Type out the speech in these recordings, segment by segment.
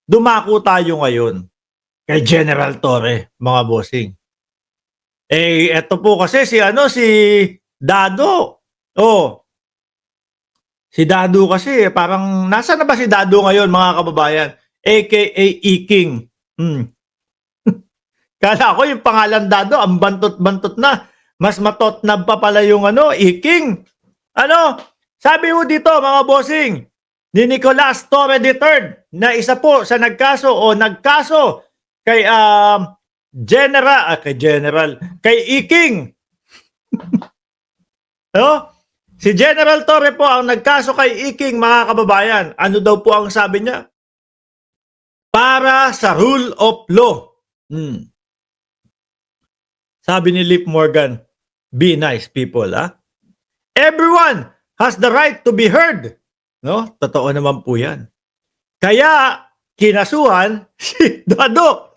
dumako tayo ngayon kay General Torre, mga bossing. Eto po kasi si Dado. Oh, si Dado kasi parang nasaan na ba si Dado ngayon, mga kababayan? AKA Iking. Kala ko yung pangalan Dado, ang bantot-bantot na. Mas matotnab pa pala yung Iking. Sabi mo dito, mga bossing, ni Nicolas Torre III na isa po sa nagkaso kay kay Iking. Si General Torre po ang nagkaso kay Iking, mga kababayan. Ano daw po ang sabi niya? Para sa rule of law. Sabi ni Lip Morgan, be nice people, Everyone has the right to be heard. No? Totoo naman po yan. Kaya, kinasuhan si Dado.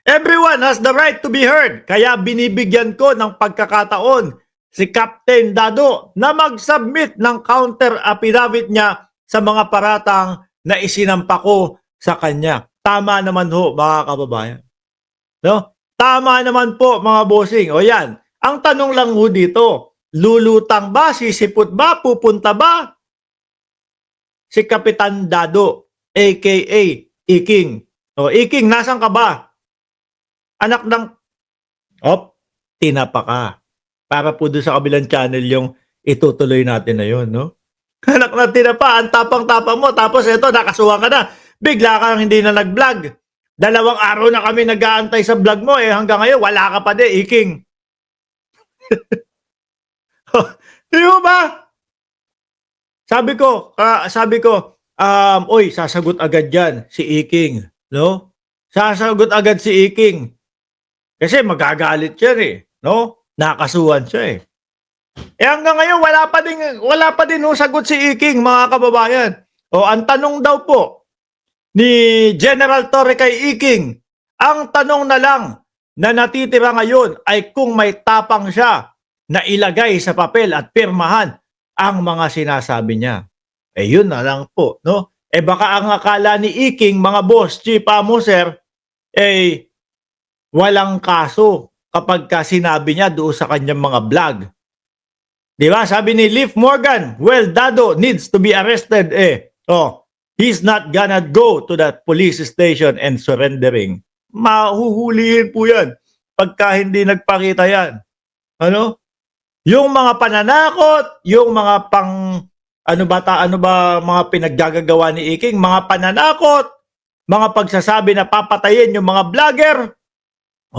Everyone has the right to be heard. Kaya binibigyan ko ng pagkakataon si Captain Dado na mag-submit ng counter affidavit niya sa mga paratang na isinampa ko sa kanya. Tama naman ho, mga kababayan. No? Tama naman po, mga bossing. O yan, ang tanong lang ho dito, lulutang ba, sisipot ba, pupunta ba si Kapitan Dado, aka Iking? O Iking, nasan ka ba? Anak ng... tinapa ka. Para po doon sa kabilang channel yung itutuloy natin na yun, no? Anak na tinapa, ang tapang-tapang mo, tapos ito, nakasuhan ka na. Bigla kang hindi na nag-vlog. 2 araw na kami nag-aantay sa vlog mo, hanggang ngayon, wala ka pa din, Iking. Di mo ba? Sabi ko, oy, sasagot agad yan, si Iking. No? Sasagot agad si Iking. Kasi magagalit yan no? Nakasuhan siya hanggang ngayon, wala pa din sagot si Iking, mga kababayan. Ang tanong daw po ni General Torre kay Iking, ang tanong na lang na natitira ngayon ay kung may tapang siya na ilagay sa papel at pirmahan ang mga sinasabi niya. Yun na lang po, no? Baka ang akala ni Iking, mga boss, Chief Amoser, walang kaso kapag sinabi niya doon sa kanyang mga vlog. Di ba? Sabi ni Leif Morgan, well, Dado needs to be arrested. He's not gonna go to that police station and surrendering. Mahuhulihin po yan pagka hindi nagpakita yan. Yung mga pananakot, yung mga mga pinaggagawa ni Iking, mga pananakot, mga pagsasabi na papatayin yung mga vlogger,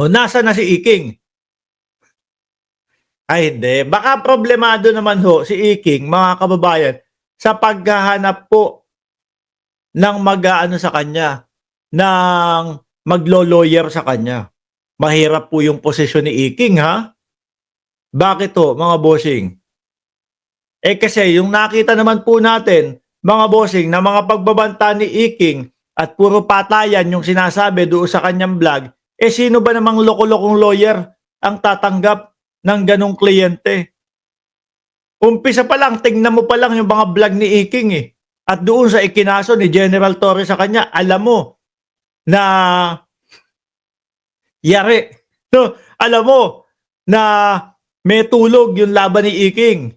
nasa na si Iking? Ay, hindi. Baka problemado naman ho si Iking, mga kababayan, sa paghahanap po ng sa kanya, ng maglo-lawyer sa kanya. Mahirap po yung posisyon ni Iking, ha? Bakit ho, mga bossing? Kasi yung nakita naman po natin, mga bossing, na mga pagbabanta ni Iking at puro patayan yung sinasabi doon sa kanyang vlog, sino ba namang loko-lokong lawyer ang tatanggap ng ganong kliyente? Umpisa pa lang, tingnan mo pa lang yung mga vlog ni Iking At doon sa ikinaso ni General Torre sa kanya, alam mo na yari. No, alam mo na may tulog yung laban ni Iking.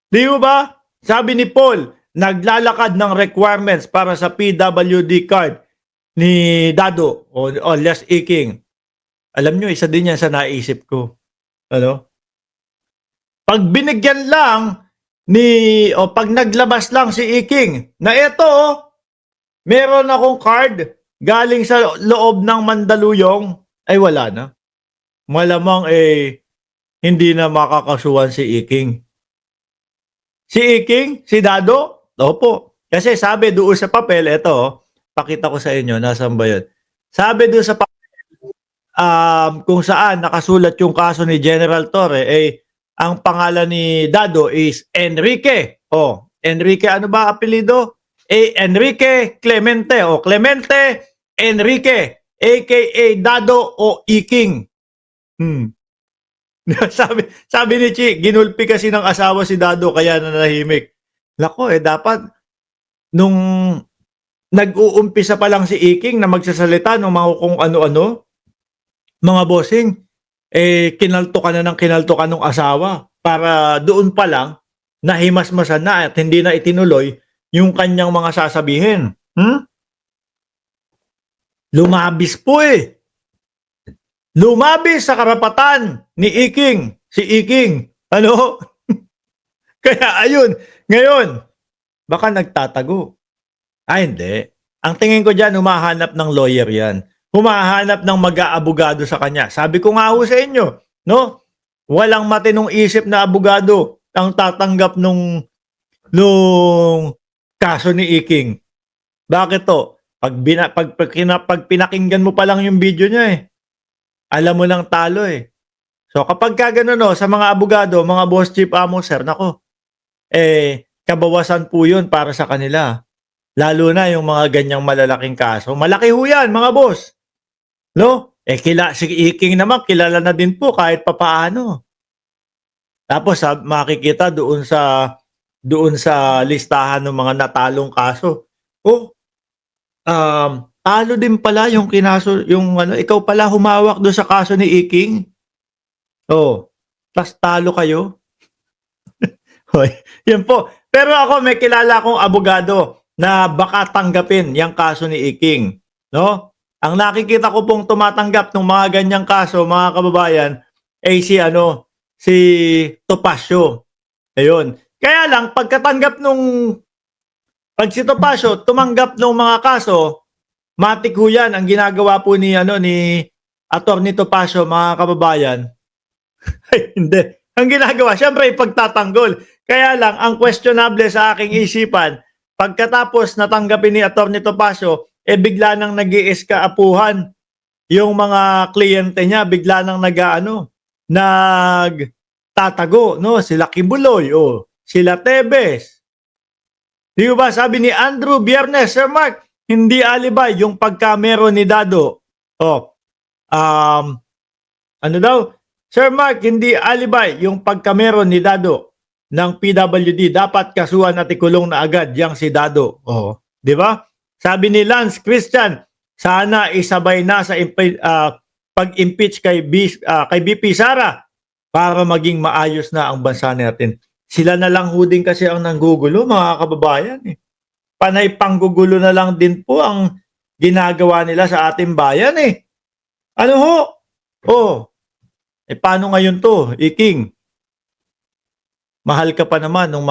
Di mo ba? Sabi ni Paul, naglalakad ng requirements para sa PWD card ni Dado o alias Iking. Alam nyo, isa din yan sa naisip ko. Pag binigyan lang pag naglabas lang si Iking na meron akong card galing sa loob ng Mandaluyong, ay wala na. Malamang hindi na makakasuhan si Iking. Si Iking, si Dado, opo. Kasi sabi doon sa papel, pakita ko sa inyo, nasaan ba yun? Sabi doon sa papel, kung saan nakasulat yung kaso ni General Torre, ang pangalan ni Dado is Enrique. Enrique, ano ba apelido? Enrique Clemente. Clemente Enrique, aka Dado o Iking. Sabi ni Chi, ginulpi kasi ng asawa si Dado kaya nanahimik. Nako, dapat nung nag-uumpisa pa lang si Iking na magsasalita ng mga kung ano-ano, mga bossing, kinalto ka na ng kinalto ka ng asawa para doon pa lang nahimasmasan na at hindi na itinuloy yung kanyang mga sasabihin. Lumabis po eh. Lumabis sa karapatan ni Iking, si Iking. Ano? Kaya ayun, ngayon, baka nagtatago. Hindi. Ang tingin ko dyan, humahanap ng lawyer yan. Humahanap ng mag-aabogado sa kanya. Sabi ko nga ho sa inyo, no? Walang matinong isip na abogado ang tatanggap nung kaso ni Iking. Bakit to? Pag pinakinggan mo pa lang yung video niya alam mo nang talo So kapag gano'n sa mga abogado, mga boss chief amo, sir, nako, kabawasan po yun para sa kanila. Lalo na yung mga ganyang malalaking kaso. Malaki ho yan, mga boss. No? Si Iking naman, kilala na din po kahit papaano. Tapos makikita doon sa listahan ng mga natalong kaso. Talo din pala yung kinaso, ikaw pala humawak doon sa kaso ni Iking. Tas talo kayo. Hoy, yun po. Pero ako may kilala akong abogado na baka tanggapin yung kaso ni Iking, no? Ang nakikita ko pong tumatanggap ng mga ganyang kaso, mga kababayan, si Topacio. Ayun. Kaya lang pag si Topacio tumanggap ng mga kaso, matik ho yan ang ginagawa po ni Attorney Topacio, mga kababayan. Ay, hindi. Ang ginagawa, syempre ipagtatanggol. Kaya lang, ang questionable sa aking isipan, pagkatapos natanggapin ni Attorney Topacio, bigla nang nag-iiskaapuhan yung mga kliyente niya, bigla nang nagtatago, no? Sila Kibuloy, sila Tebes. Di ba sabi ni Andrew Biernes, Sir Mark, hindi alibay yung pagkamero ni Dado. Ano daw? Sir Mark, hindi alibay yung pagkamero ni Dado ng PWD. Dapat kasuhan at ikulong na agad yang si Dado. Di ba? Sabi ni Lance Christian, sana isabay na sa pag-impeach kay BP Sara para maging maayos na ang bansa natin. Sila na lang ho din kasi ang nanggugulo, mga kababayan. Panay panggugulo na lang din po ang ginagawa nila sa ating bayan. Ano ho? Paano ngayon to, Iking? Mahal ka pa naman nung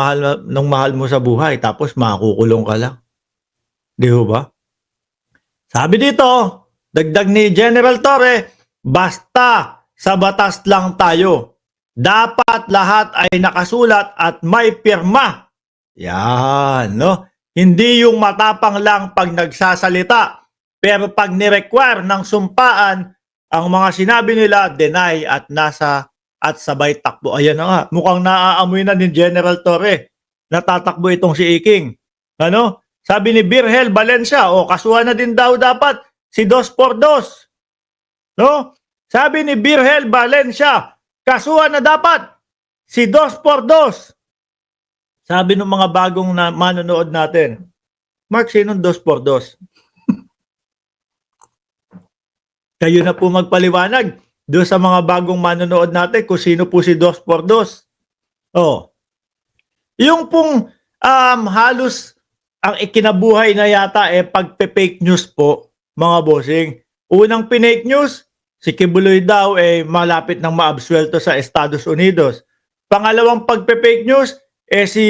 mahal mo sa buhay, tapos makukulong ka lang. Di ba? Sabi dito, dagdag ni General Torre, basta sa batas lang tayo. Dapat lahat ay nakasulat at may pirma. Yan, no? Hindi yung matapang lang pag nagsasalita, pero pag ni-require ng sumpaan, ang mga sinabi nila, deny at sabay takbo. Ayan na nga, mukhang naaamoy na ni General Torre. Natatakbo itong si Iking. Ano? Sabi ni Virgel Valencia, kasuhan na din daw dapat si 2x2. No? Sabi ni Virgel Valencia, kasuhan na dapat si 2x2. Sabi ng mga bagong manonood natin, Mark, sinong 2x2? Kayo na po magpaliwanag doon sa mga bagong manonood natin kung sino po si 2x2. Yung pong halos ang ikinabuhay na yata pagpe-fake news po, mga bossing. Unang pinake news, si Kibuloy daw malapit nang maabsuelto sa Estados Unidos. Pangalawang pagpe-fake news, si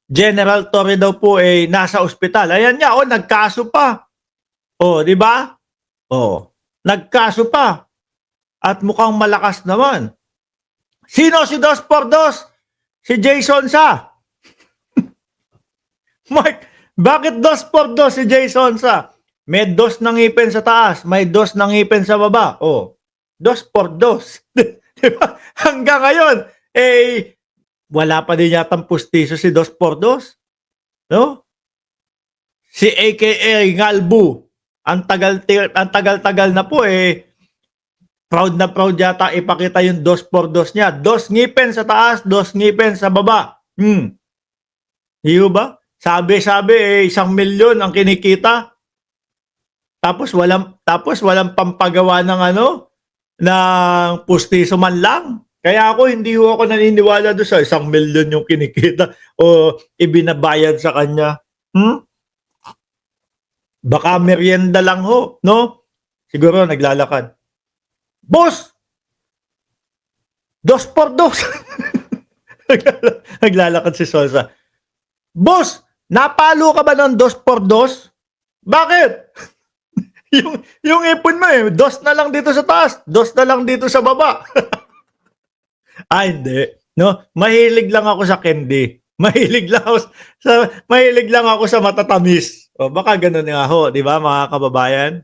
General Torre daw po nasa ospital. Ayan nga, nagkaso pa. Di ba? Nagkaso pa. At mukhang malakas naman. Sino si 2x2? Si Jason Sa. Mike, bakit 2x2 si Jason Sa? May 2 na ngipin sa taas, may 2 na ngipin sa baba. 2x2. Diba? Hanggang ngayon, wala pa din yatang pustiso si 2x2. No? Si AKA Ngalbu, ang tagal-tagal na po proud na proud yata ipakita yung 2x2 niya. 2 ngipin sa taas, 2 ngipin sa baba. Iyo ba? Sabi-sabi, 1,000,000 ang kinikita. Tapos walang pampagawa ng ng pustiso man lang. Kaya hindi ako naniniwala doon sa 1,000,000 yung kinikita o ibinabayad sa kanya. Baka merienda lang ho, no? Siguro naglalakad. Boss! 2x2. Naglalakad si Sosa. Boss! Napalo ka ba ng 2x2? Bakit? yung ipon mo 2 na lang dito sa taas, 2 na lang dito sa baba. Hindi. No, mahilig lang ako sa candy. Mahilig lang ako sa matatamis. O baka gano'n nga ho, 'di ba mga kababayan?